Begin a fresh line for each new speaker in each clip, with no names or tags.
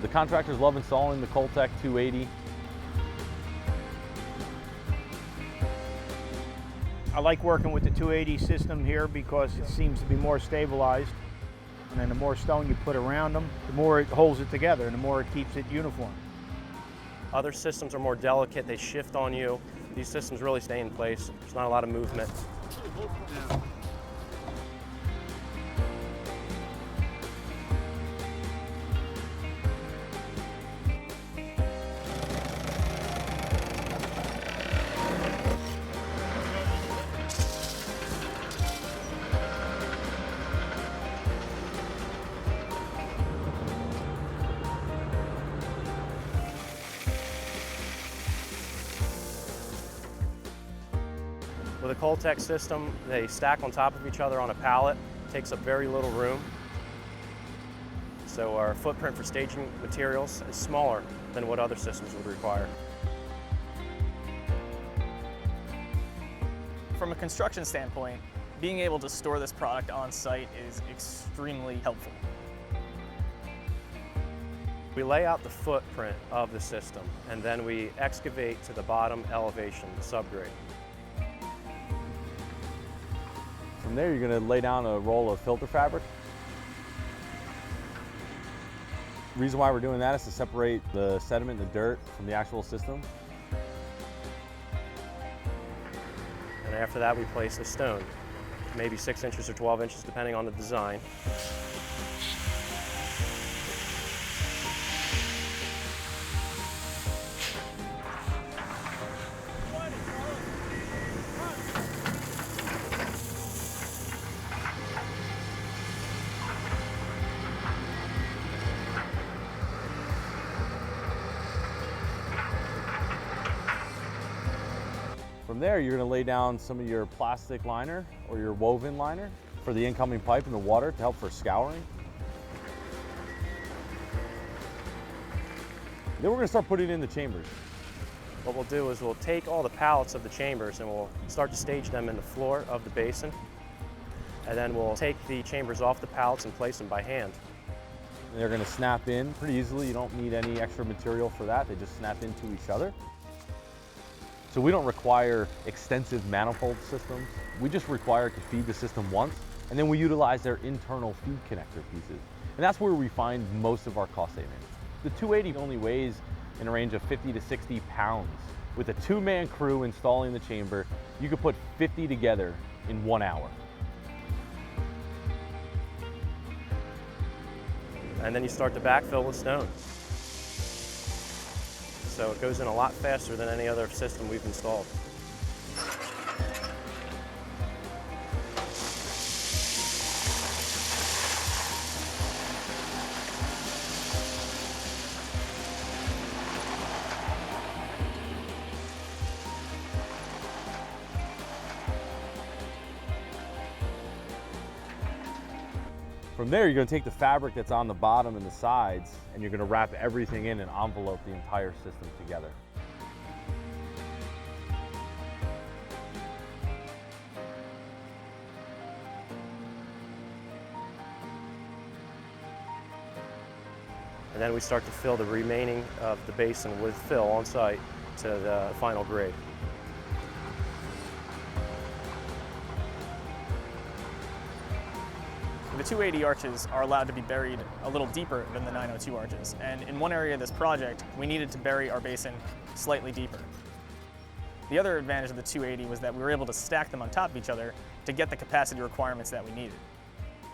The contractors love installing the CULTEC 280.
I like working with the 280 system here because it seems to be more stabilized. And then the more stone you put around them, the more it holds it together and the more it keeps it uniform.
Other systems are more delicate, they shift on you. These systems really stay in place. There's not a lot of movement. With a CULTEC system, they stack on top of each other on a pallet. It takes up very little room. So our footprint for staging materials is smaller than what other systems would require.
From a construction standpoint, being able to store this product on site is extremely helpful.
We lay out the footprint of the system and then we excavate to the bottom elevation, the subgrade.
From there, you're going to lay down a roll of filter fabric. The reason why we're doing that is to separate the sediment and the dirt from the actual system.
And after that, we place the stone, maybe 6 inches or 12 inches, depending on the design.
From there, you're going to lay down some of your plastic liner or your woven liner for the incoming pipe and the water to help for scouring. Then we're going to start putting in the chambers.
What we'll do is we'll take all the pallets of the chambers and we'll start to stage them in the floor of the basin. And then we'll take the chambers off the pallets and place them by hand.
They're going to snap in pretty easily. You don't need any extra material for that. They just snap into each other. So we don't require extensive manifold systems. We just require to feed the system once, and then we utilize their internal feed connector pieces. And that's where we find most of our cost savings. The 280 only weighs in a range of 50 to 60 pounds. With a 2-man crew installing the chamber, you could put 50 together in 1 hour.
And then you start to backfill with stone. So it goes in a lot faster than any other system we've installed.
From there, you're going to take the fabric that's on the bottom and the sides, and you're going to wrap everything in and envelope the entire system together.
And then we start to fill the remaining of the basin with fill on site to the final grade.
The 280 arches are allowed to be buried a little deeper than the 902 arches, and in one area of this project, we needed to bury our basin slightly deeper. The other advantage of the 280 was that we were able to stack them on top of each other to get the capacity requirements that we needed.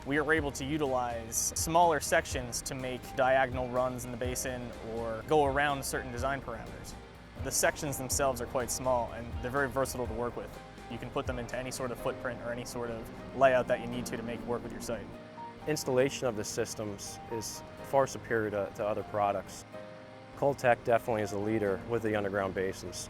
We were able to utilize smaller sections to make diagonal runs in the basin or go around certain design parameters. The sections themselves are quite small and they're very versatile to work with. You can put them into any sort of footprint or any sort of layout that you need to make work with your site.
Installation of the systems is far superior to other products. CULTEC definitely is a leader with the underground basins.